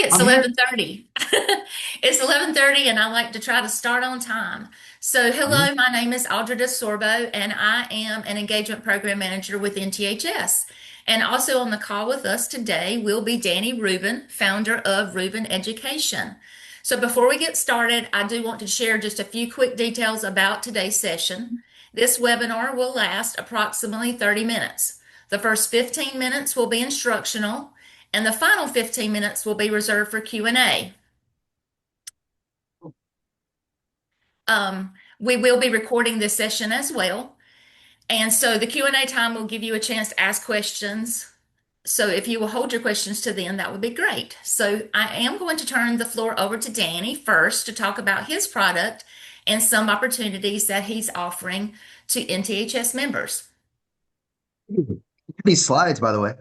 It's I'm here. 11:30. It's 11:30 and I like to try to start on time. So, Mhm. hello, my name is Audra DeSorbo and I am an engagement program manager with NTHS. And also on the call with us today will be Danny Rubin, founder of Rubin Education. So, before we get started, I do want to share just a few quick details about today's session. This webinar will last approximately 30 minutes. The first 15 minutes will be instructional and the final 15 minutes will be reserved for Q&A. We will be recording this session as well. And so the Q&A time will give you a chance to ask questions. So if you will hold your questions to then, that would be great. So I am going to turn the floor over to Danny first to talk about his product and some opportunities that he's offering to NTHS members. These slides, by the way.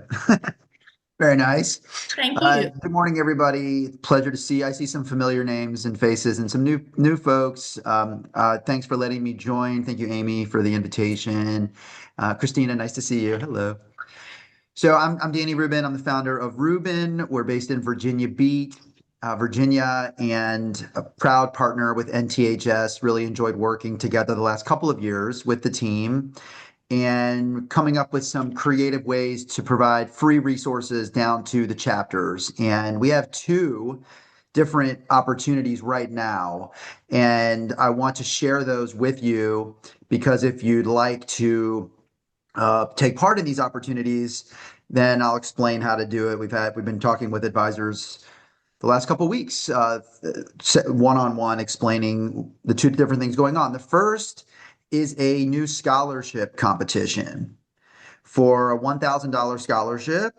Very nice. Thank you. Good morning, everybody. Pleasure to see. I see some familiar names and faces and some new folks. Thanks for letting me join. Thank you, Amy, for the invitation. Christina, nice to see you. Hello. So I'm Danny Rubin. I'm the founder of Rubin. We're based in Virginia Beach, Virginia, and a proud partner with NTHS. Really enjoyed working together the last couple of years with the team and coming up with some creative ways to provide free resources down to the chapters. And we have two different opportunities right now. And I want to share those with you because if you'd like to take part in these opportunities, then I'll explain how to do it. We've been talking with advisors the last couple of weeks, one-on-one, explaining the two different things going on. The first is a new scholarship competition for a $1,000 scholarship.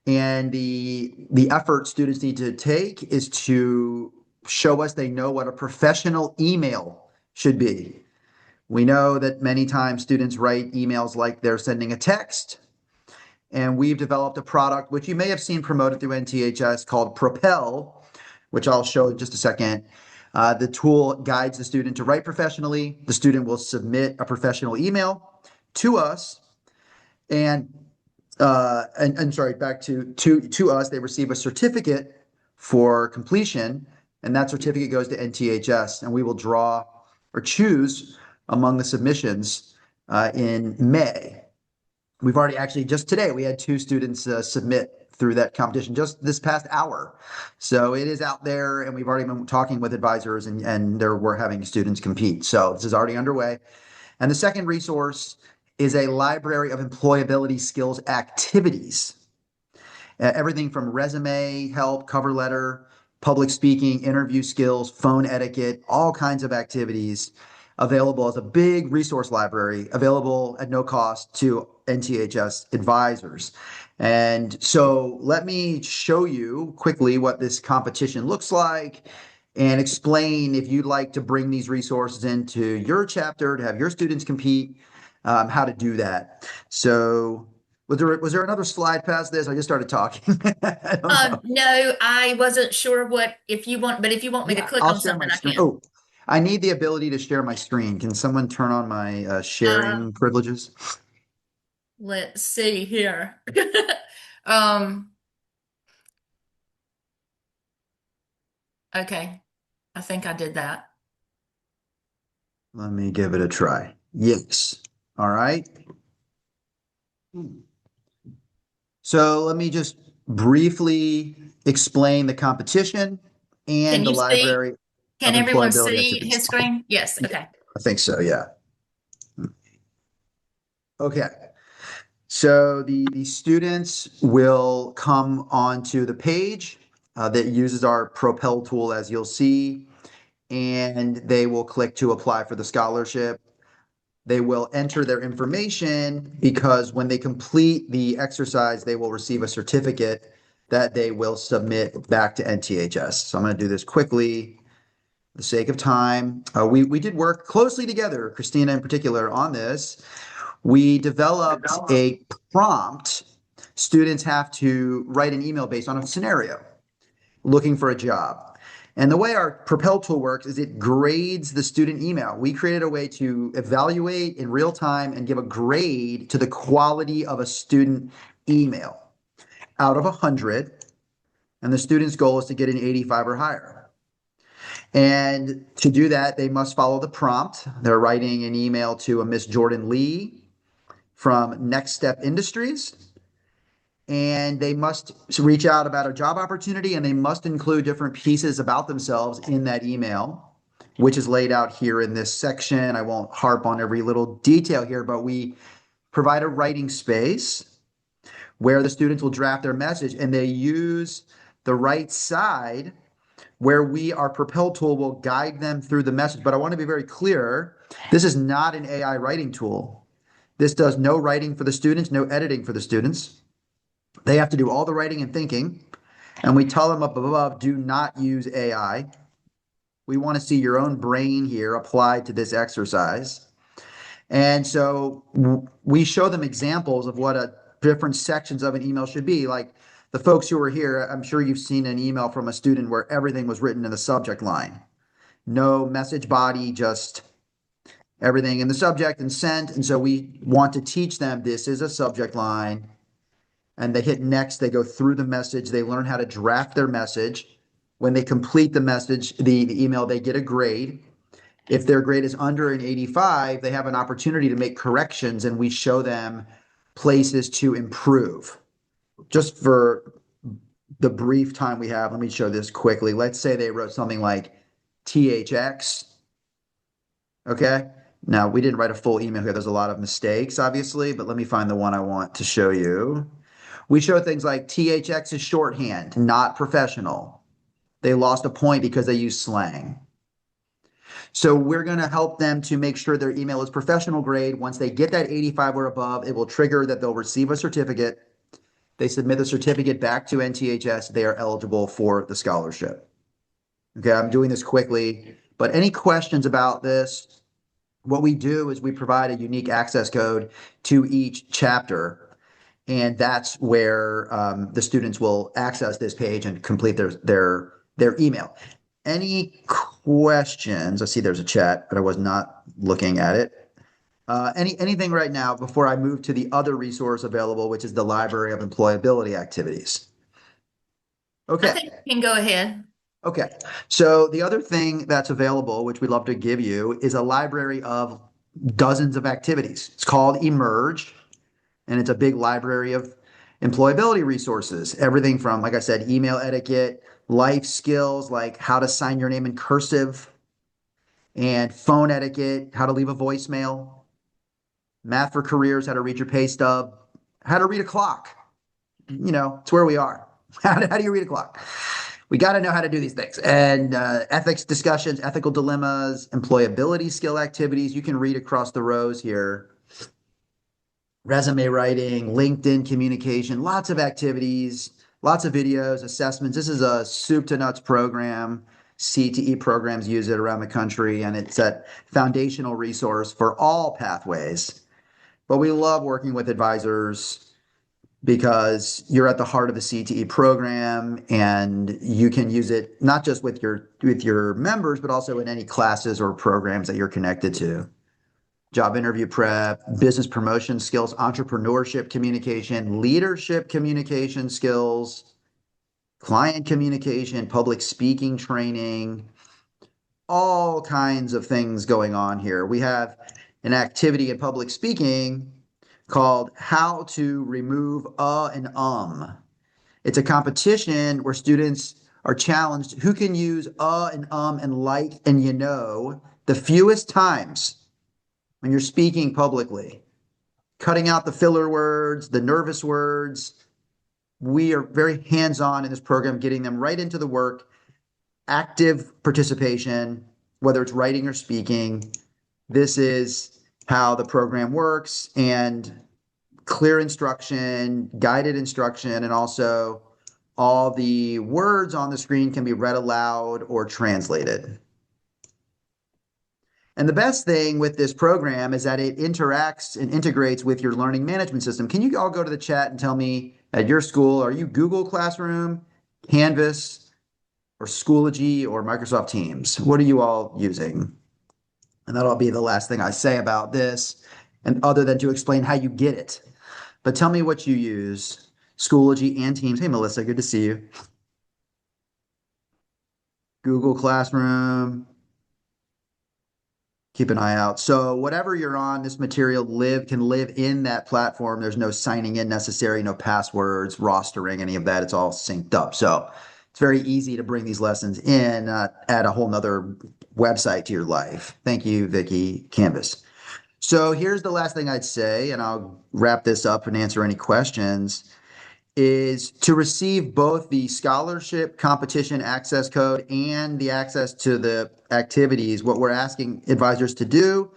And the effort students need to take is to show us they know what a professional email should be. We know that many times students write emails like they're sending a text, and we've developed a product which you may have seen promoted through NTHS called Propel, which I'll show in just a second. The tool guides the student to write professionally. The student will submit a professional email to us, and sorry, back to us. They receive a certificate for completion, and that certificate goes to NTHS, and we will draw or choose among the submissions in May. We've already actually just today we had two students submit through that competition just this past hour. So it is out there, and we've already been talking with advisors, and we're having students compete. So this is already underway. And the second resource is a library of employability skills activities. Everything from resume help, cover letter, public speaking, interview skills, phone etiquette, all kinds of activities available as a big resource library available at no cost to NTHS advisors. And so let me show you quickly what this competition looks like and explain if you'd like to bring these resources into your chapter to have your students compete, how to do that. So was there another slide past this? I just started talking. I don't know. No, I wasn't sure what if you want me to Yeah, click I'll on share my something, I screen. can. Oh, I need the ability to share my screen. Can someone turn on my Uh, sharing privileges? let's see here. Um, okay, I think I did that. Let me give it a try. Yes. All right. So let me just briefly explain the competition Can and the you see? library of Can everyone employability see activities. his screen? Yes. Yeah, Okay. I think so. Yeah. Okay. So the students will come onto the page that uses our Propel tool, as you'll see, and they will click to apply for the scholarship. They will enter their information because when they complete the exercise, they will receive a certificate that they will submit back to NTHS. So I'm going to do this quickly for the sake of time. We did work closely together, Christina in particular, on this. We developed a prompt. Students have to write an email based on a scenario looking for a job. And the way our Propel tool works is it grades the student email. We created a way to evaluate in real time and give a grade to the quality of a student email. Out of 100, And the student's goal is to get an 85 or higher. And to do that, they must follow the prompt. They're writing an email to a Miss Jordan Lee from Next Step Industries. And they must reach out about a job opportunity, and they must include different pieces about themselves in that email, which is laid out here in this section. I won't harp on every little detail here, but we provide a writing space where the students will draft their message, and they use the right side where our Propel tool will guide them through the message. But I want to be very clear, this is not an AI writing tool. This does no writing for the students, no editing for the students. They have to do all the writing and thinking. And we tell them up above, do not use AI. We want to see your own brain here applied to this exercise. And so we show them examples of what different sections of an email should be. Like the folks who are here, I'm sure you've seen an email from a student where everything was written in the subject line. No message body, just everything in the subject and sent. And so we want to teach them this is a subject line. And they hit next, they go through the message, they learn how to draft their message. When they complete the message, the email, they get a grade. If their grade is under an 85, they have an opportunity to make corrections, and we show them places to improve. Just for the brief time we have, let me show this quickly. Let's say they wrote something like THX. Okay. Now, we didn't write a full email here. There's a lot of mistakes, obviously, but let me find the one I want to show you. We show things like THX is shorthand, not professional. They lost a point because they use slang. So we're going to help them to make sure their email is professional grade. Once they get that 85 or above, it will trigger that they'll receive a certificate. They submit the certificate back to NTHS. They are eligible for the scholarship. Okay, I'm doing this quickly, but any questions about this? What we do is we provide a unique access code to each chapter, and that's where the students will access this page and complete their email. Any questions? I see there's a chat, but I was not looking at it. Anything right now before I move to the other resource available, which is the Library of Employability Activities? I Okay. think you can go ahead. Okay. So the other thing that's available, which we'd love to give you, is a library of dozens of activities. It's called Emerge, and it's a big library of employability resources. Everything from, like I said, email etiquette, life skills like how to sign your name in cursive, and phone etiquette, how to leave a voicemail, math for careers, how to read your pay stub, how to read a clock. You know, it's where we are. How do you read a clock? We got to know how to do these things. And ethics discussions, ethical dilemmas, employability skill activities. You can read across the rows here. Resume writing, LinkedIn communication, lots of activities, lots of videos, assessments. This is a soup to nuts program. CTE programs use it around the country, and it's a foundational resource for all pathways. But we love working with advisors because you're at the heart of the CTE program, and you can use it not just with your members, but also in any classes or programs that you're connected to. Job interview prep, business promotion skills, entrepreneurship communication, leadership communication skills, client communication, public speaking training, all kinds of things going on here. We have an activity in public speaking called How to Remove and It's a competition where students are challenged who can use and and like and you know the fewest times when you're speaking publicly, cutting out the filler words, the nervous words. We are very hands-on in this program, getting them right into the work, active participation, whether it's writing or speaking. This is how the program works, and clear instruction, guided instruction, and also all the words on the screen can be read aloud or translated. And the best thing with this program is that it interacts and integrates with your learning management system. Can you all go to the chat and tell me at your school, are you Google Classroom, Canvas, or Schoology, or Microsoft Teams? What are you all using? And that'll be the last thing I say about this, and other than to explain how you get it. But tell me what you use, Schoology and Teams. Hey, Melissa, good to see you. Google Classroom. Keep an eye out. So whatever you're on, this material can live in that platform. There's no signing in necessary, no passwords, rostering, any of that. It's all synced up. So it's very easy to bring these lessons in, add a whole nother website to your life. Thank you, Vicky Canvas. So here's the last thing I'd say, and I'll wrap this up and answer any questions, is to receive both the scholarship competition access code and the access to the activities. What we're asking advisors to do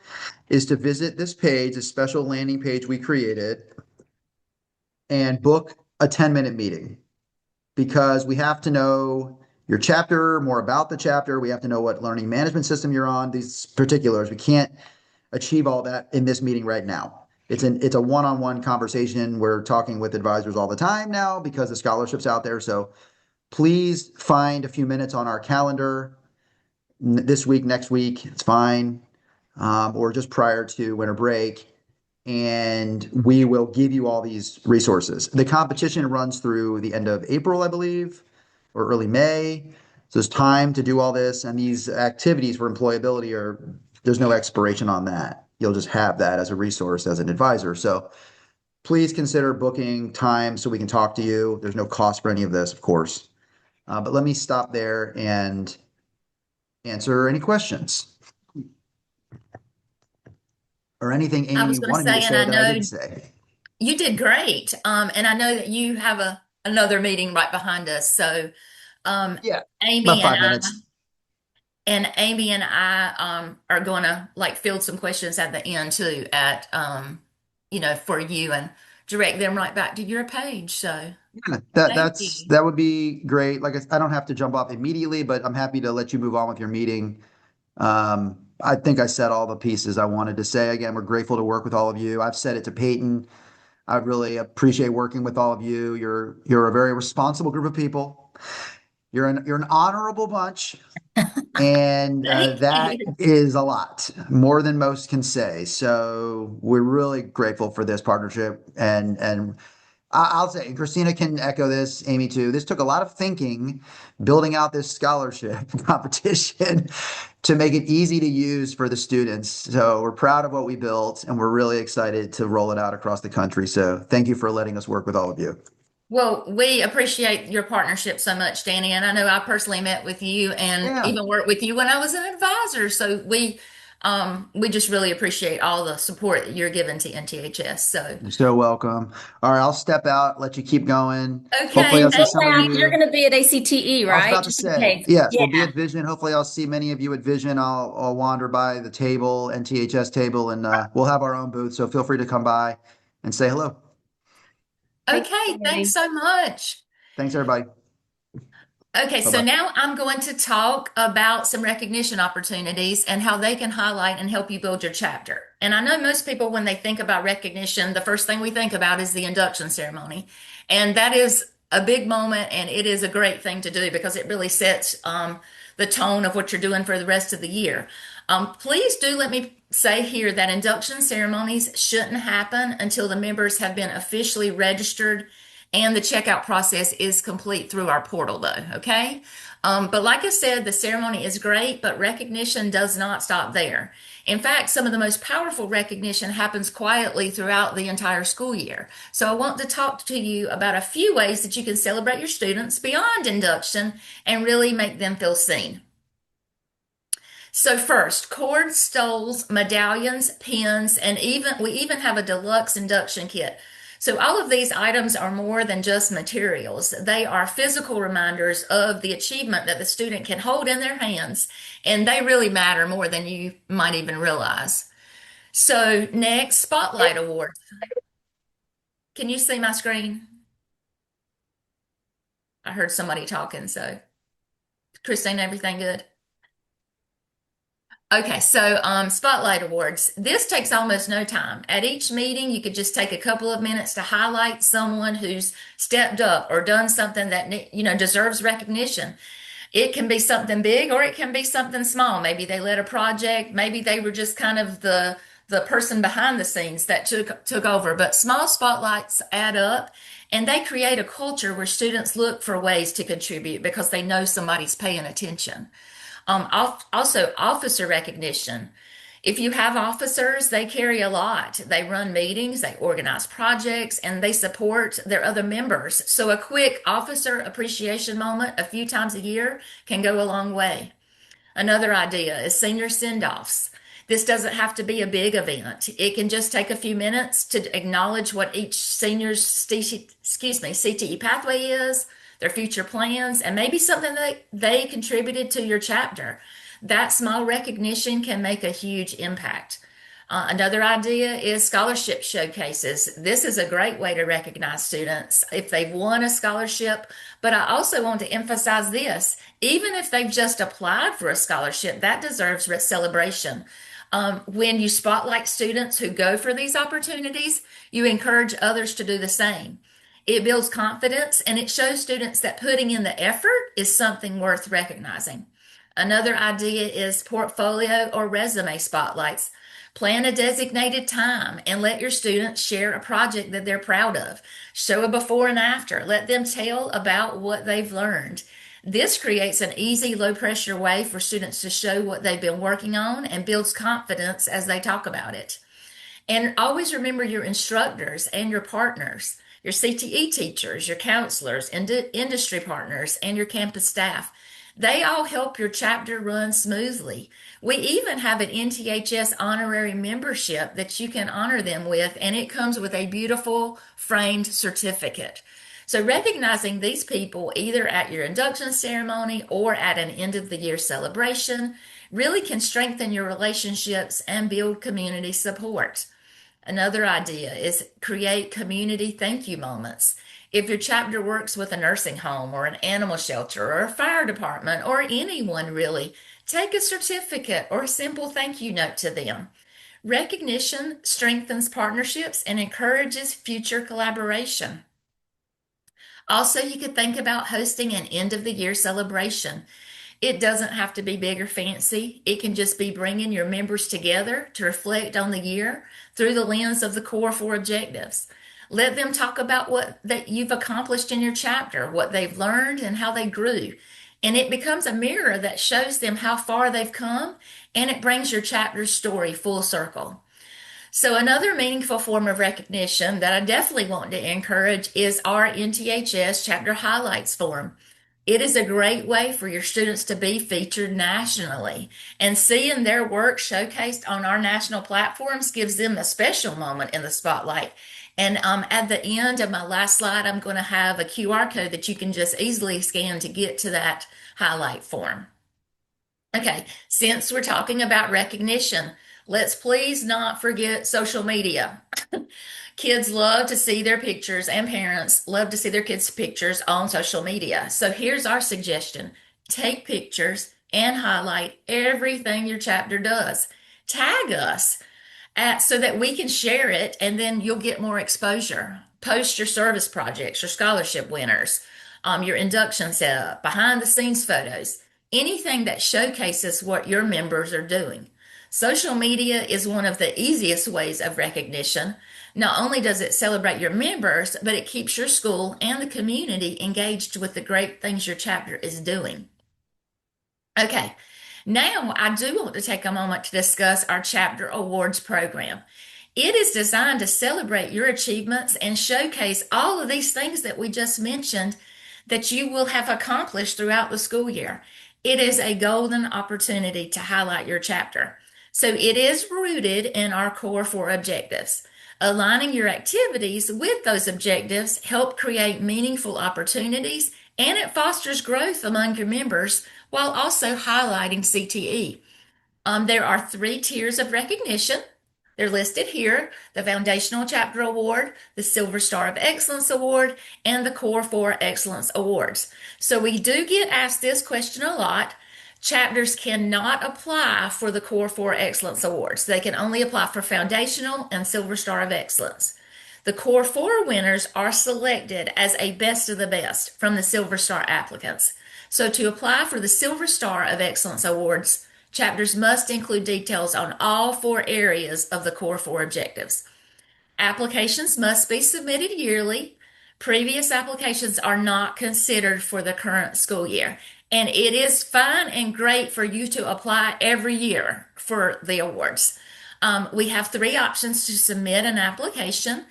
is to visit this page, a special landing page we created, and book a 10-minute meeting because we have to know your chapter, more about the chapter. We have to know what learning management system you're on, these particulars. We can't achieve all that in this meeting right now. It's a one-on-one conversation. We're talking with advisors all the time now because the scholarship's out there. So please find a few minutes on our calendar this week, next week. It's fine, or just prior to winter break, and we will give you all these resources. The competition runs through the end of April, I believe, or early May. So there's time to do all this, and these activities for employability there's no expiration on that. You'll just have that as a resource as an advisor. So please consider booking time so we can talk to you. There's no cost for any of this, of course. But let me stop there and answer any questions or anything I Amy was going to wanted me to say, and say I that I didn't know say. you did great. And I know that you have another meeting right behind us. So, um, Yeah, about Amy and 5 minutes. Amy and I are going to like field some questions at the end too for you and direct them right back to your page. So Yeah, that thank that's you. that would be great. Like I don't have to jump off immediately, but I'm happy to let you move on with your meeting. I think I said all the pieces I wanted to say. Again, we're grateful to work with all of you. I've said it to Peyton. I really appreciate working with all of you. You're a very responsible group of people. You're an honorable bunch, and Thank that you. is a lot more than most can say. So we're really grateful for this partnership, and I'll say, and Christina can echo this, Amy too. This took a lot of thinking, building out this scholarship competition to make it easy to use for the students. So we're proud of what we built, and we're really excited to roll it out across the country. So thank you for letting us work with all of you. Well, we appreciate your partnership so much, Danny. And I know I personally met with you and Yeah, even worked with you when I was an advisor. So we just really appreciate all the support that you're giving to NTHS. So, you're so welcome. All right, I'll step out, let you keep going. Hopefully, okay, I'll see thank some of You're you. going to be at ACTE, I was right? about to Just in say, case. yes, Yeah. we'll be at Vision. Hopefully, I'll see many of you at Vision. I'll wander by the table, NTHS table, and we'll have our own booth. So feel free to come by and say hello. Thanks, okay, thanks Danny. so much. Thanks, everybody. Okay, Bye so bye. now I'm going to talk about some recognition opportunities and how they can highlight and help you build your chapter. And I know most people, when they think about recognition, the first thing we think about is the induction ceremony. And that is a big moment, and it is a great thing to do because it really sets the tone of what you're doing for the rest of the year. Please do let me say here that induction ceremonies shouldn't happen until the members have been officially registered and the checkout process is complete through our portal, though. Okay. But like I said, the ceremony is great, but recognition does not stop there. In fact, some of the most powerful recognition happens quietly throughout the entire school year. So I want to talk to you about a few ways that you can celebrate your students beyond induction and really make them feel seen. So first, cords, stoles, medallions, pins, and we even have a deluxe induction kit. So all of these items are more than just materials. They are physical reminders of the achievement that the student can hold in their hands, and they really matter more than you might even realize. So next, Spotlight Awards. Can you see my screen? I heard somebody talking, so Christine, everything good? Okay, so Spotlight Awards. This takes almost no time. At each meeting, you could just take a couple of minutes to highlight someone who's stepped up or done something that deserves recognition. It can be something big or it can be something small. Maybe they led a project, maybe they were just kind of the person behind the scenes that took over. But small spotlights add up And they create a culture where students look for ways to contribute because they know somebody's paying attention. Also, officer recognition. If you have officers, they carry a lot. They run meetings, they organize projects, and they support their other members. So a quick officer appreciation moment a few times a year can go a long way. Another idea is senior send-offs. This doesn't have to be a big event. It can just take a few minutes to acknowledge what each senior's CTE pathway is, their future plans, and maybe something that they contributed to your chapter. That small recognition can make a huge impact. Another idea is scholarship showcases. This is a great way to recognize students if they've won a scholarship, but I also want to emphasize this. Even if they've just applied for a scholarship, that deserves celebration. When you spotlight students who go for these opportunities, you encourage others to do the same. It builds confidence and it shows students that putting in the effort is something worth recognizing. Another idea is portfolio or resume spotlights. Plan a designated time and let your students share a project that they're proud of. Show a before and after. Let them tell about what they've learned. This creates an easy, low pressure way for students to show what they've been working on and builds confidence as they talk about it. And always remember your instructors and your partners, your CTE teachers, your counselors, industry partners, and your campus staff. They all help your chapter run smoothly. We even have an NTHS honorary membership that you can honor them with, and it comes with a beautiful framed certificate. So recognizing these people either at your induction ceremony or at an end of the year celebration really can strengthen your relationships and build community support. Another idea is create community thank you moments. If your chapter works with a nursing home or an animal shelter or a fire department or anyone really, take a certificate or a simple thank you note to them. Recognition strengthens partnerships and encourages future collaboration. Also, you could think about hosting an end of the year celebration. It doesn't have to be big or fancy. It can just be bringing your members together to reflect on the year through the lens of the core four objectives. Let them talk about what that you've accomplished in your chapter, what they've learned, and how they grew. And it becomes a mirror that shows them how far they've come, and it brings your chapter's story full circle. So another meaningful form of recognition that I definitely want to encourage is our NTHS Chapter Highlights form. It is a great way for your students to be featured nationally, and seeing their work showcased on our national platforms gives them a special moment in the spotlight. And at the end of my last slide, I'm going to have a QR code that you can just easily scan to get to that highlight form. Okay, since we're talking about recognition, let's please not forget social media. Kids love to see their pictures, and parents love to see their kids' pictures on social media. So here's our suggestion. Take pictures and highlight everything your chapter does. Tag us so that we can share it, and then you'll get more exposure. Post your service projects, your scholarship winners, your induction setup, behind the scenes photos, anything that showcases what your members are doing. Social media is one of the easiest ways of recognition. Not only does it celebrate your members, but it keeps your school and the community engaged with the great things your chapter is doing. Okay, now I do want to take a moment to discuss our chapter awards program. It is designed to celebrate your achievements and showcase all of these things that we just mentioned that you will have accomplished throughout the school year. It is a golden opportunity to highlight your chapter. So it is rooted in our core four objectives. Aligning your activities with those objectives help create meaningful opportunities, and it fosters growth among your members while also highlighting CTE. There are 3 tiers of recognition. They're listed here: the Foundational Chapter Award, the Silver Star of Excellence Award, and the Core 4 Excellence Awards. So we do get asked this question a lot. Chapters cannot apply for the Core 4 Excellence Awards. They can only apply for Foundational and Silver Star of Excellence. The Core 4 winners are selected as a best of the best from the Silver Star applicants. So to apply for the Silver Star of Excellence Awards, chapters must include details on all 4 areas of the Core 4 objectives. Applications must be submitted yearly. Previous applications are not considered for the current school year. And it is fine and great for you to apply every year for the awards. We have three options to submit an application: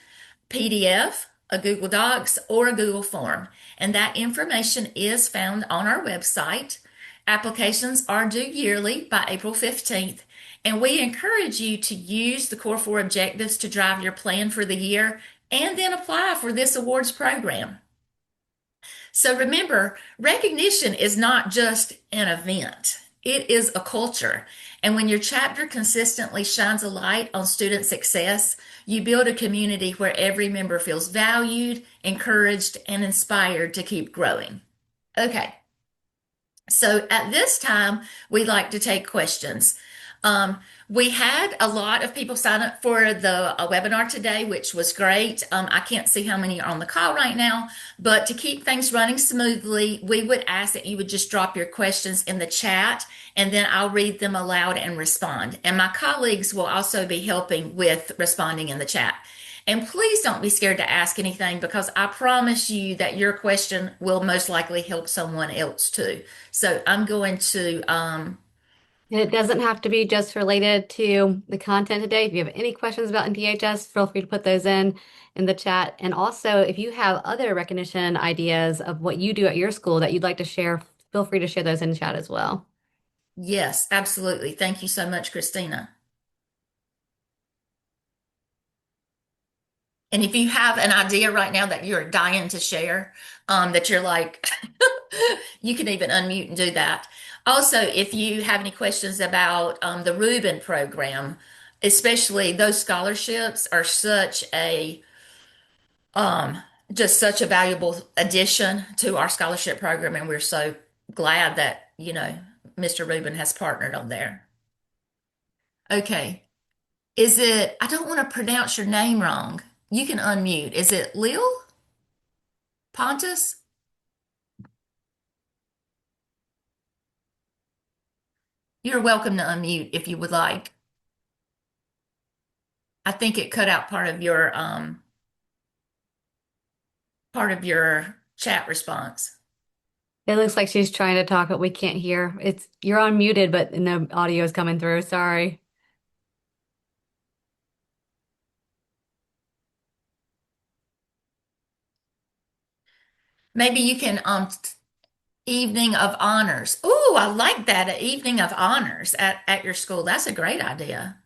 PDF, a Google Docs, or a Google form. And that information is found on our website. Applications are due yearly by April 15th. And we encourage you to use the Core 4 objectives to drive your plan for the year and then apply for this awards program. So remember, recognition is not just an event, it is a culture. And when your chapter consistently shines a light on student success, you build a community where every member feels valued, encouraged, and inspired to keep growing. Okay, so at this time, we like to take questions. Um, we had a lot of people sign up for the webinar today, which was great. I can't see how many are on the call right now, but to keep things running smoothly, we would ask that you would just drop your questions in the chat, and then I'll read them aloud and respond. And my colleagues will also be helping with responding in the chat. And please don't be scared to ask anything, because I promise you that your question will most likely help someone else too. So I'm going to, And it doesn't have to be just related to the content today. If you have any questions about NTHS, feel free to put those in the chat. And also, if you have other recognition ideas of what you do at your school that you'd like to share, feel free to share those in the chat as well. yes, absolutely. Thank you so much, Christina. And if you have an idea right now that you're dying to share, that you're like, you can even unmute and do that. Also, if you have any questions about the Rubin program, especially those scholarships are um, just such a valuable addition to our scholarship program, and we're so glad that, Mr. Rubin has partnered on there. Okay. I don't want to pronounce your name wrong. You can unmute. Is it Lil Pontus? You're welcome to unmute if you would like. I think it cut out part of your chat response. It looks like she's trying to talk, but we can't hear. You're unmuted, but no audio is coming through. Sorry. Maybe you can evening of honors. Ooh, I like that. An evening of honors at your school. That's a great idea.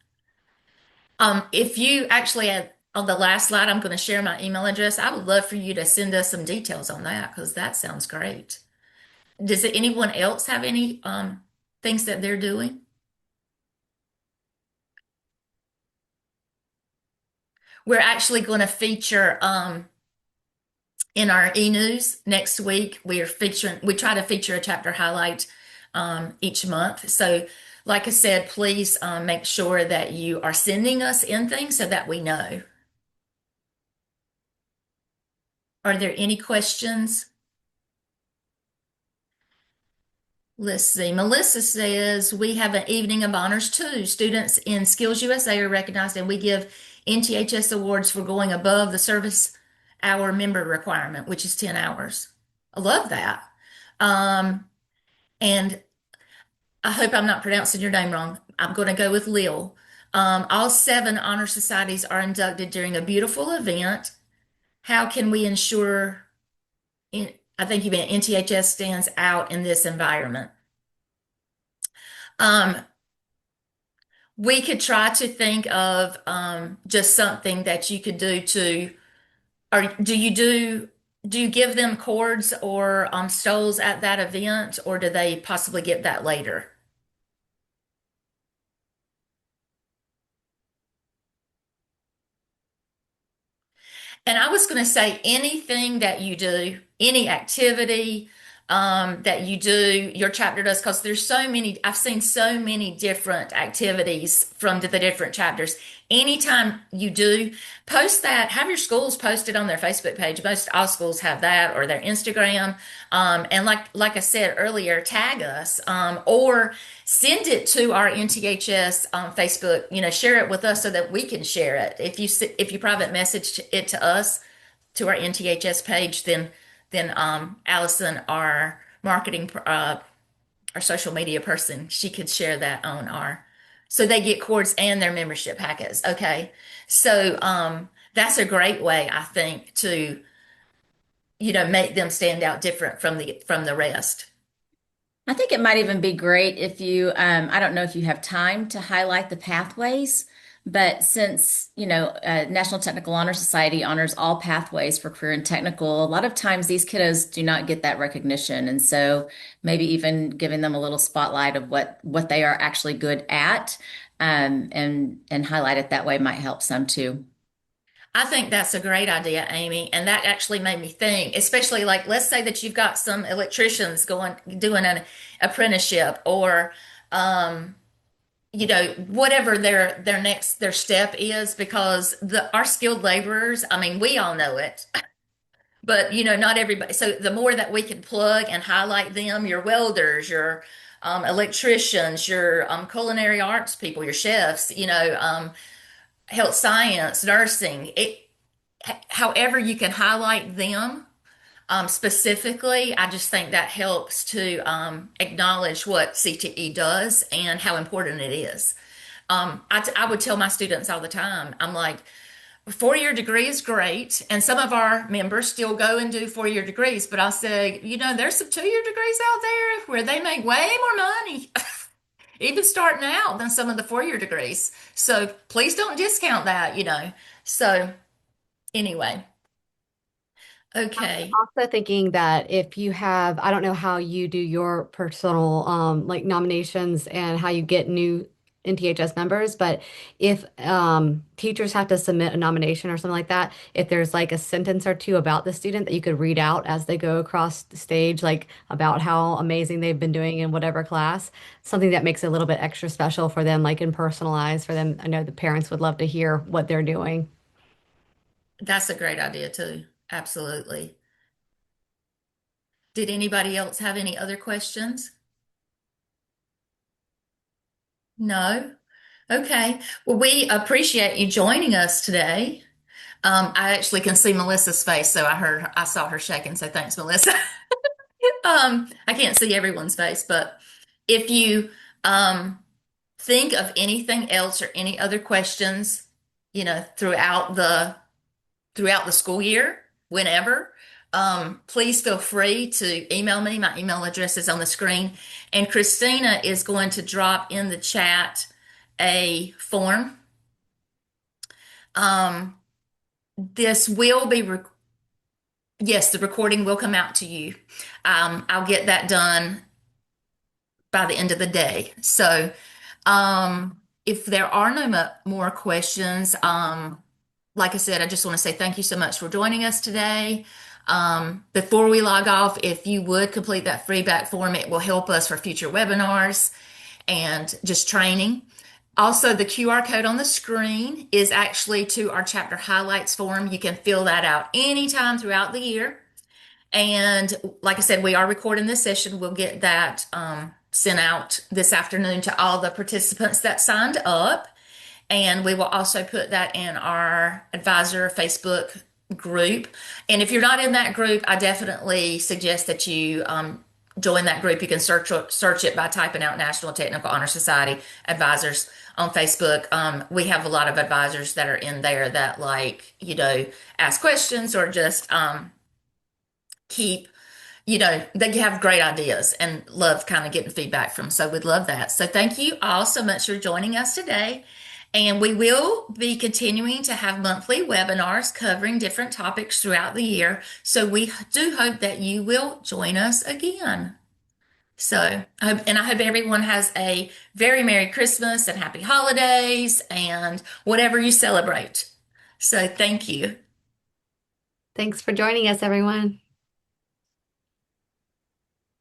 If you actually on the last slide, I'm going to share my email address. I would love for you to send us some details on that, because that sounds great. Does anyone else have any things that they're doing? We're actually going to feature in our e-news next week. We try to feature a chapter highlight each month. So like I said, please make sure that you are sending us in things so that we know. Are there any questions? Let's see. Melissa says we have an evening of honors too. Students in Skills USA are recognized, and we give NTHS awards for going above the service hour member requirement, which is 10 hours. I love that. And I hope I'm not pronouncing your name wrong. I'm going to go with Lil. All 7 honor societies are inducted during a beautiful event. How can we ensure, I think you meant NTHS stands out in this environment? Um, we could try to think of just something that you could do or do you give them cords or stoles at that event, or do they possibly get that later? And I was going to say anything that you do, any activity that you do, your chapter does, because I've seen so many different activities from the different chapters. Anytime you do, post that, have your schools posted on their Facebook page. Most all schools have that, or their Instagram. And like I said earlier, tag us or send it to our NTHS Facebook. Share it with us so that we can share it. If you private message it to us, to our NTHS page, then Allison, our marketing our social media person, she could share that on our, so they get cords and their membership packets. Okay. So that's a great way, I think, to, make them stand out different from the rest. I think it might even be great if you, I don't know if you have time to highlight the pathways, but since, National Technical Honor Society honors all pathways for career and technical, a lot of times these kiddos do not get that recognition. And so maybe even giving them a little spotlight of what they are actually good at, and highlight it that way might help some too. I think that's a great idea, Amy. And that actually made me think, especially like, let's say that you've got some electricians doing an apprenticeship, or, whatever their step is, because our skilled laborers, I mean, we all know it, but not everybody. So the more that we can plug and highlight them, your welders, your electricians, your culinary arts people, your chefs, health science, nursing, however you can highlight them specifically, I just think that helps to acknowledge what CTE does and how important it is. I would tell my students all the time, I'm like, 4-year degree is great, and some of our members still go and do 4-year degrees, but I'll say, there's some 2-year degrees out there where they make way more money, even starting out, than some of the 4-year degrees. So please don't discount that. So anyway, okay. Also thinking that if you have, I don't know how you do your personal like nominations and how you get new NTHS members, but if teachers have to submit a nomination or something like that, if there's like a sentence or two about the student that you could read out as they go across the stage, like about how amazing they've been doing in whatever class, something that makes it a little bit extra special for them, like and personalized for them. I know the parents would love to hear what they're doing. That's a great idea too. Absolutely. Did anybody else have any other questions? No? Okay. Well, we appreciate you joining us today. I actually can see Melissa's face, so I saw her shaking, so thanks, Melissa. I can't see everyone's face, but if you think of anything else or any other questions, throughout the school year, whenever, please feel free to email me. My email address is on the screen. And Christina is going to drop in the chat a form. This will be, yes, the recording will come out to you. I'll get that done by the end of the day. So if there are no more questions, like I said, I just want to say thank you so much for joining us today. Before we log off, if you would complete that feedback form, it will help us for future webinars and just training. Also, the QR code on the screen is actually to our chapter highlights form. You can fill that out anytime throughout the year. And like I said, we are recording this session. We'll get that sent out this afternoon to all the participants that signed up. And we will also put that in our advisor Facebook group. And if you're not in that group, I definitely suggest that you join that group. You can search it by typing out National Technical Honor Society advisors on Facebook. We have a lot of advisors that are in there that ask questions or just keep, they have great ideas and love kind of getting feedback from. So we'd love that. So thank you all so much for joining us today. And we will be continuing to have monthly webinars covering different topics throughout the year. So we do hope that you will join us again. So, I hope everyone has a very Merry Christmas and Happy Holidays and whatever you celebrate. So thank you. Thanks for joining us, everyone.